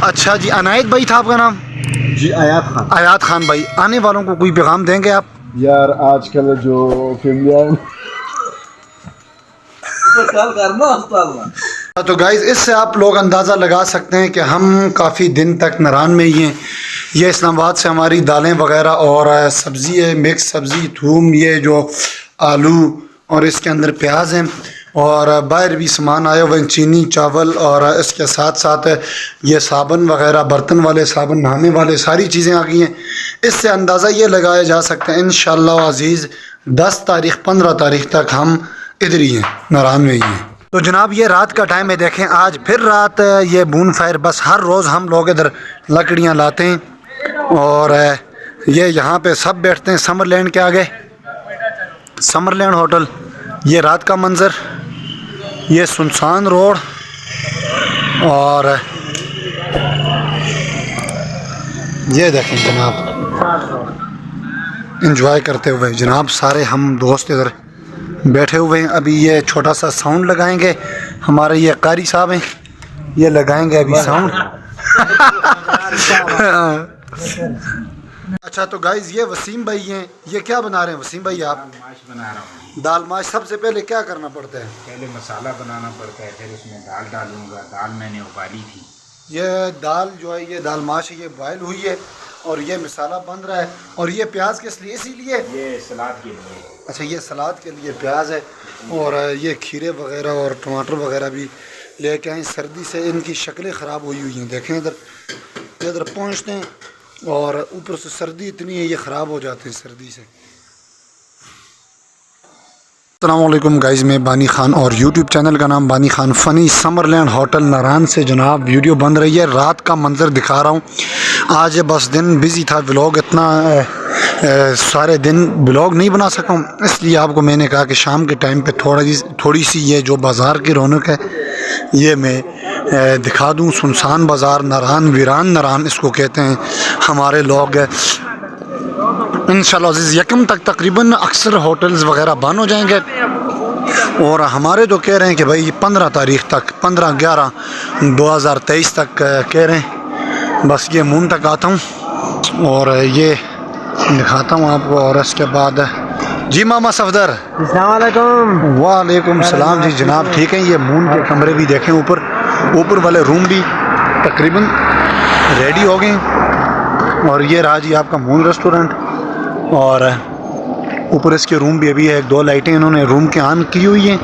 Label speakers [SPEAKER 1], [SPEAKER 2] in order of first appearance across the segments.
[SPEAKER 1] اچھا جی، عنایت بھائی تھا آپ کا نام؟
[SPEAKER 2] جی آیات خان.
[SPEAKER 1] آیات خان بھائی، آنے والوں کو کوئی پیغام دیں گے آپ؟
[SPEAKER 2] یار آج کل جو فیملیاں
[SPEAKER 1] تو گائز اس سے آپ لوگ اندازہ لگا سکتے ہیں کہ ہم کافی دن تک نران میں ہی ہیں. یہ اسلام آباد سے ہماری دالیں وغیرہ اور سبزی ہے، مکس سبزی، تھوم، یہ جو آلو اور اس کے اندر پیاز ہیں، اور باہر بھی سامان آیا ہوا ہے، چینی، چاول، اور اس کے ساتھ ساتھ یہ صابن وغیرہ، برتن والے صابن، نہانے والے، ساری چیزیں آ گئی ہیں. اس سے اندازہ یہ لگایا جا سکتا ہے انشاءاللہ عزیز 10 تاریخ 15 تاریخ تک ہم ادھر ہی ہیں، نران میں ہی ہیں. تو جناب یہ رات کا ٹائم ہے، دیکھیں آج پھر رات یہ بون فائر. بس ہر روز ہم لوگ ادھر لکڑیاں لاتے ہیں اور یہ یہاں پہ سب بیٹھتے ہیں سمر لینڈ کے آگے، سمر لینڈ ہوٹل. یہ رات کا منظر، یہ سنسان روڈ، اور یہ دیکھیں جناب انجوائے کرتے ہوئے جناب سارے ہم دوست ادھر بیٹھے ہوئے ہیں. ابھی یہ چھوٹا سا ساؤنڈ لگائیں گے، ہمارے یہ قاری صاحب ہیں، یہ لگائیں گے ابھی ساؤنڈ. اچھا تو گائز یہ وسیم بھائی ہیں، یہ کیا بنا رہے ہیں وسیم بھائی آپ؟
[SPEAKER 3] ماش بنا رہا ہوں.
[SPEAKER 1] دال ماش. سب سے پہلے کیا کرنا پڑتا ہے؟
[SPEAKER 3] پہلے مسالہ بنانا پڑتا ہے، پھر اس میں دال ڈالوں گا. دال میں نے ابالی تھی.
[SPEAKER 1] یہ دال جو ہے، یہ دال ماش ہے، یہ بوائل ہوئی ہے اور یہ مسالہ بن رہا ہے. اور یہ پیاز کس لیے؟ اسی لیے
[SPEAKER 3] یہ سلاد کے لیے.
[SPEAKER 1] اچھا یہ سلاد کے لیے پیاز ہے. اور یہ کھیرے وغیرہ اور ٹماٹر وغیرہ بھی لے کے آئیں. سردی سے ان کی شکلیں خراب ہوئی ہیں، دیکھیں ادھر پہنچتے ہیں اور اوپر سے سردی اتنی ہے، یہ خراب ہو جاتے ہیں سردی سے. السلام علیکم گائز، میں بانی خان اور یوٹیوب چینل کا نام بانی خان فنی. سمر لینڈ ہوٹل ناران سے جناب ویڈیو بن رہی ہے، رات کا منظر دکھا رہا ہوں. آج بس دن بزی تھا، ولاگ اتنا سارے دن ولاگ نہیں بنا سکا ہوں، اس لیے آپ کو میں نے کہا کہ شام کے ٹائم پہ تھوڑی سی یہ جو بازار کی رونق ہے یہ میں دکھا دوں. سنسان بازار، نران، ویران نران اس کو کہتے ہیں. ہمارے لوگ انشاءاللہ عزیز یکم تک تقریباً اکثر ہوٹلز وغیرہ بند ہو جائیں گے، اور ہمارے تو کہہ رہے ہیں کہ بھائی 15 تاریخ تک، 15/11/2023 تک کہہ رہے ہیں. بس یہ مون تک آتا ہوں اور یہ دکھاتا ہوں آپ کو. اور اس کے بعد جی ماما صفدر،
[SPEAKER 2] السلام علیکم.
[SPEAKER 1] وعلیکم السلام. جی جناب ٹھیک ہیں. یہ مون کے کمرے بھی دیکھیں، اوپر والے روم بھی تقریباً ریڈی ہو گئے. اور یہ رہا جی آپ کا مون ریسٹورنٹ، اور اوپر اس کے روم بھی ابھی ہے. 2 لائٹیں انہوں نے روم کے آن کی ہوئی ہیں.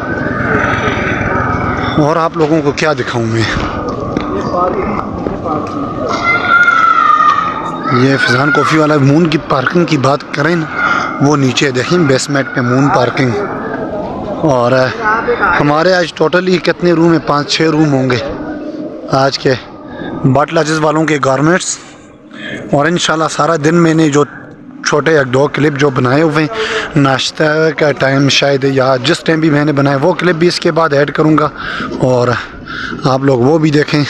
[SPEAKER 1] اور آپ لوگوں کو کیا دکھاؤں میں، یہ فضان کافی والا مون کی پارکنگ کی بات کریں نا، وہ نیچے دیکھیں بیسمنٹ پہ مون پارکنگ. اور ہمارے آج ٹوٹلی کتنے روم ہیں؟ 5-6 روم ہوں گے آج کے بٹ لاجز والوں کے گارمنٹس. اور انشاءاللہ سارا دن میں نے جو چھوٹے 1-2 کلپ جو بنائے ہوئے ہیں، ناشتہ کا ٹائم شاید یا جس ٹائم بھی میں نے بنائے وہ کلپ بھی اس کے بعد ایڈ کروں گا، اور آپ لوگ وہ بھی دیکھیں.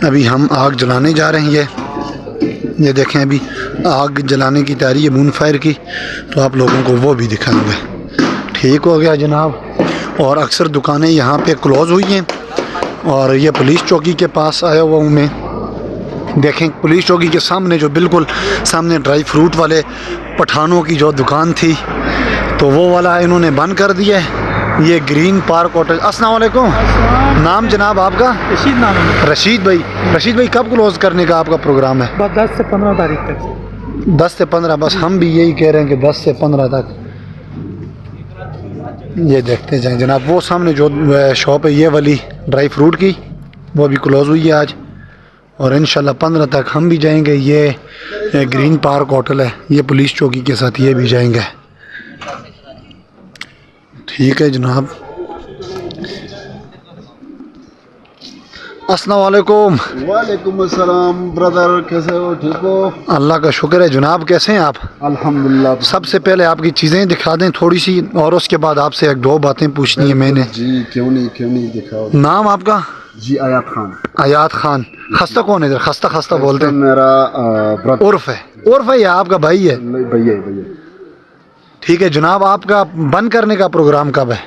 [SPEAKER 1] ابھی ہم آگ جلانے جا رہے ہیں. یہ دیکھیں ابھی آگ جلانے کی تیاری ہے بون فائر کی، تو آپ لوگوں کو وہ بھی دکھائیں گے. ٹھیک ہو گیا جناب. اور اکثر دکانیں یہاں پہ کلوز ہوئی ہیں. اور یہ پولیس چوکی کے پاس آیا ہوا ہوں میں. دیکھیں پولیس چوکی کے سامنے جو بالکل سامنے ڈرائی فروٹ والے پٹھانوں کی جو دکان تھی، تو وہ والا انہوں نے بند کر دیا ہے. یہ گرین پارک ہوٹل. السلام علیکم. نام جناب آپ کا؟
[SPEAKER 4] رشید نام ہے.
[SPEAKER 1] رشید بھائی. رشید بھائی کب کلوز کرنے کا آپ کا پروگرام ہے؟
[SPEAKER 4] بس 10 سے 15 تاریخ تک.
[SPEAKER 1] 10 سے 15. بس ہم بھی یہی کہہ رہے ہیں کہ 10 سے 15 تک. یہ دیکھتے جائیں جناب. وہ سامنے جو شاپ ہے یہ والی ڈرائی فروٹ کی، وہ بھی کلوز ہوئی ہے آج. اور انشاءاللہ 15 تک ہم بھی جائیں گے. یہ گرین پارک ہوٹل ہے، یہ پولیس چوکی کے ساتھ یہ بھی جائیں گے. ٹھیک ہے جناب. السلام علیکم.
[SPEAKER 2] وعلیکم السلام برادر، کیسے ہو؟ ٹھیک ہو؟
[SPEAKER 1] اللہ کا شکر ہے. جناب کیسے ہیں آپ؟
[SPEAKER 2] الحمدللہ.
[SPEAKER 1] سب سے پہلے آپ کی چیزیں دکھا دیں تھوڑی سی، اور اس کے بعد آپ سے 1-2 باتیں پوچھنی ہے میں نے.
[SPEAKER 2] جی کیوں نہیں دکھاؤ.
[SPEAKER 1] نام آپ کا؟
[SPEAKER 2] جی آیات خان.
[SPEAKER 1] آیات خان. خستہ کون ہے ادھر؟ خستہ بولتے ہیں.
[SPEAKER 2] میرا برادر.
[SPEAKER 1] عرف ہے یا آپ کا بھائی ہے؟
[SPEAKER 2] بھیا.
[SPEAKER 1] ٹھیک ہے جناب. آپ کا بند کرنے کا پروگرام کب ہے؟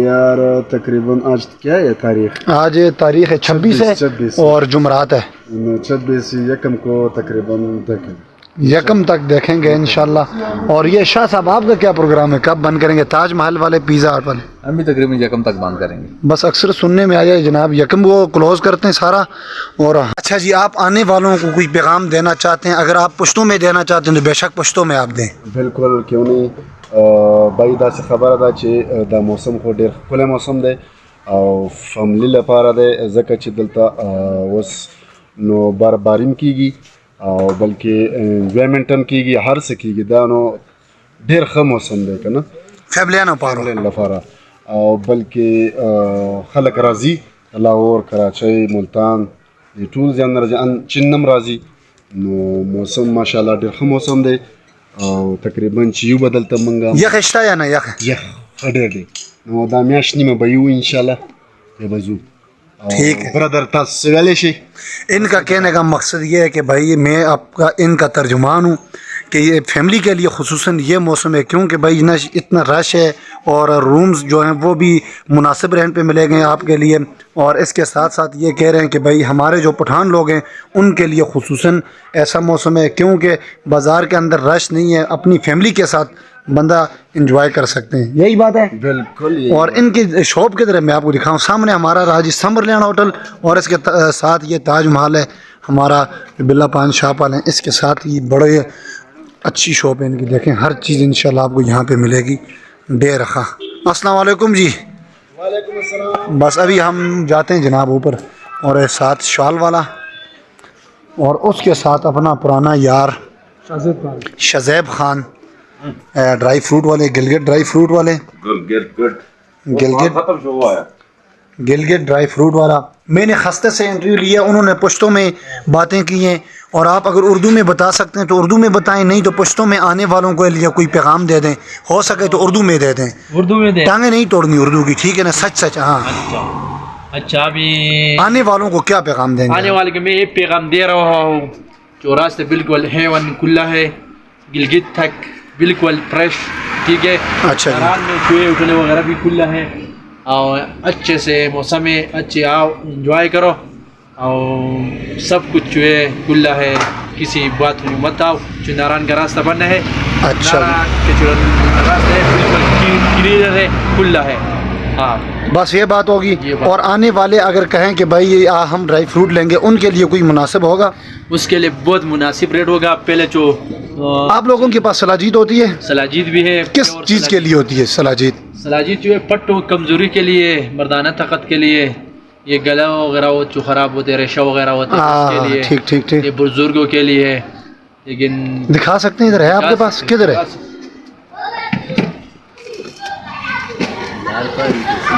[SPEAKER 2] یار تقریباً آج کیا ہے تاریخ؟
[SPEAKER 1] آج تاریخ ہے 26 ہے
[SPEAKER 2] 26
[SPEAKER 1] اور جمعرات ہے.
[SPEAKER 2] 26 یکم کو تقریباً دیکھیں
[SPEAKER 1] یکم تک دیکھیں گے انشاءاللہ. اور یہ شاہ صاحب آپ کا کیا پروگرام ہے؟ کب بند کریں گے؟ تاج محل والے پیزا ہٹ والے
[SPEAKER 5] ہم بھی تقریباً یکم تک بند کریں گے.
[SPEAKER 1] بس اکثر سننے میں آیا ہے جناب یکم وہ کلوز کرتے ہیں سارا. اور اچھا جی, آپ آنے والوں کو کوئی پیغام دینا چاہتے ہیں؟ اگر آپ پشتوں میں دینا چاہتے ہیں تو بے شک پشتوں میں آپ دیں.
[SPEAKER 2] بالکل کیوں نہیں. بای دا خبره ده چې دا موسم خو ډېر ښکلی موسم دی او فیملي لپاره دی ځکه چې دلته اوس نو بارباري هم کېږي او بلکې انجوایمنټ هم کېږي, هر څه کېږي. دا نو ډېر ښه موسم دی که نه
[SPEAKER 1] فیملیانو پارو
[SPEAKER 2] فیملی لپاره. او بلکې خلک راځي لاهور, کراچۍ, ملتان, د ټول ځای نه راځي, چین هم راځي. نو موسم ماشاءالله ډېر ښه موسم دی او تقریبا چې یو بدلته منګه
[SPEAKER 1] یخ شته یا نه یخ؟
[SPEAKER 2] یخ ډېر دی. نو دا میاشت نیمه به یو انشاءالله بیا به ځو.
[SPEAKER 1] ٹھیک ہے
[SPEAKER 2] برادر تاسو ویلی شي.
[SPEAKER 1] ان کا کہنے کا مقصد یہ ہے کہ بھائی میں آپ کا ان کا ترجمان ہوں کہ یہ فیملی کے لیے خصوصاً یہ موسم ہے کیونکہ بھائی نہ اتنا رش ہے اور رومز جو ہیں وہ بھی مناسب رینٹ پہ ملے گئے آپ کے لیے. اور اس کے ساتھ ساتھ یہ کہہ رہے ہیں کہ بھائی ہمارے جو پٹھان لوگ ہیں ان کے لیے خصوصاً ایسا موسم ہے کیونکہ بازار کے اندر رش نہیں ہے, اپنی فیملی کے ساتھ بندہ انجوائے کر سکتے ہیں. یہی بات ہے
[SPEAKER 2] بالکل.
[SPEAKER 1] اور ان کی شاپ کی طرف میں آپ کو دکھاؤں, سامنے ہمارا راجی سمرلینڈ ہوٹل اور اس کے ساتھ یہ تاج محل ہے ہمارا بلا پان شاپ والے ہیں. اس کے ساتھ یہ بڑے اچھی شاپ ہے ان کی, دیکھیں ہر چیز انشاءاللہ آپ کو یہاں پہ ملے گی بے رخا. السلام علیکم جی.
[SPEAKER 2] وعلیکم السلام.
[SPEAKER 1] بس ابھی ہم جاتے ہیں جناب اوپر, اور ساتھ شال والا اور اس کے ساتھ اپنا پرانا یار شزیب خان ڈرائی فروٹ والے, گلگت ڈرائی فروٹ والے, گلگت ڈرائی فروٹ والا. میں نے خستے سے انٹرویو لیا, انہوں نے پشتوں میں باتیں کی ہیں. اور آپ اگر اردو میں بتا سکتے ہیں تو اردو میں بتائیں, نہیں تو پشتوں میں آنے والوں کو لیے کوئی پیغام دے دیں, ہو سکے تو اردو میں دے دیں.
[SPEAKER 6] اردو میں دیں,
[SPEAKER 1] ٹانگیں نہیں توڑنی اردو کی, ٹھیک ہے نا؟ سچ سچ. ہاں
[SPEAKER 6] اچھا ابھی
[SPEAKER 1] آنے والوں کو کیا پیغام دیں گے؟
[SPEAKER 6] آنے والے کو میں یہ پیغام دے رہا ہوں جو راستہ بالکل ہیون کھلا ہے, گلگت تک بالکل فریش, ٹھیک ہے.
[SPEAKER 1] اچھا جی.
[SPEAKER 6] رات میں چوہے اٹھنے وغیرہ بھی کھلا ہے اور اچھے سے موسم ہے, اچھے آؤ انجوائے کرو اور سب کچھ جو ہے کھلا ہے. کسی بات میں مت آؤ, جو ناران کا راستہ بننا ہے,
[SPEAKER 1] اچھا
[SPEAKER 6] ناران کے جو راستہ ہے بالکل کلیئر ہے, کھلا ہے. ہاں
[SPEAKER 1] بس یہ بات ہوگی.
[SPEAKER 6] یہ بات.
[SPEAKER 1] اور آنے والے اگر کہیں کہ بھائی ہم ڈرائی فروٹ لیں گے, ان کے لیے کوئی مناسب ہوگا؟
[SPEAKER 6] اس کے لیے بہت مناسب ریٹ ہوگا. پہلے جو
[SPEAKER 1] آپ لوگوں کے پاس سلاجید ہوتی ہے؟
[SPEAKER 6] سلاجید بھی ہے.
[SPEAKER 1] کس چیز کے لیے ہوتی ہے سلاجید؟
[SPEAKER 6] سلاجید جو ہے پٹوں کمزوری کے لیے, مردانہ طاقت کے لیے, یہ گلا وغیرہ ہو جو خراب ہوتے, ریشہ وغیرہ ہوتے اس کے لیے,
[SPEAKER 1] ٹھیک ٹھیک ٹھیک.
[SPEAKER 6] یہ بزرگوں کے لیے ہے. لیکن
[SPEAKER 1] دکھا سکتے ہیں, ادھر ہے آپ کے پاس, کدھر ہے؟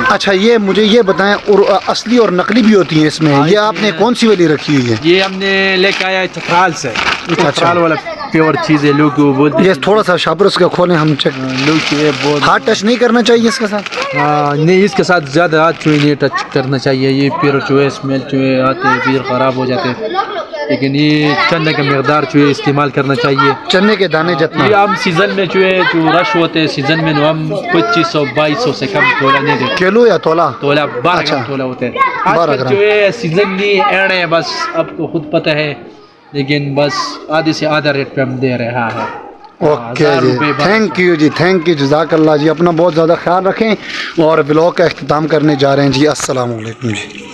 [SPEAKER 1] اچھا یہ مجھے یہ بتائیں, اور اصلی اور نقلی بھی ہوتی ہیں اس میں, یہ آپ نے کون سی والی رکھی ہوئی ہے؟
[SPEAKER 6] یہ ہم نے لے کے آیا ہے چترال سے. چترال والا پیور چیز ہے, لوگ بولتے
[SPEAKER 1] یہ تھوڑا سا شاپرس کا کھولیں ہم چیک.
[SPEAKER 6] لوگ جو ہے بہت
[SPEAKER 1] ہاتھ ٹچ نہیں کرنا چاہیے اس کے ساتھ؟
[SPEAKER 6] نہیں, اس کے ساتھ زیادہ ہاتھ چوہے نہیں ٹچ کرنا چاہیے. یہ پیر چوہے اسمیل چوہے آتے ہیں, پیر خراب ہو جاتے ہیں. لیکن یہ چنے کا مقدار چوہے استعمال کرنا چاہیے.
[SPEAKER 1] چنے کے دانے جتنا.
[SPEAKER 6] یہ ہم سیزن میں چوہے جو رش ہوتے ہیں سیزن میں ہم 2500-2200 سے کم تولا نہیں دیتے.
[SPEAKER 1] کلو یا تولا؟
[SPEAKER 6] تولا 12 گرام تولا ہوتے ہیں. آج کل جو ہے سیزن نہیں اینڈ ہے, بس آپ کو خود پتہ ہے, لیکن بس آدھے سے آدھا ریٹ پہ ہم دے رہے ہیں.
[SPEAKER 1] اوکے جی, تھینک یو جی, تھینک یو, جزاک اللہ جی. اپنا بہت زیادہ خیال رکھیں اور ولاگ کا اختتام کرنے جا رہے ہیں جی. السلام علیکم جی.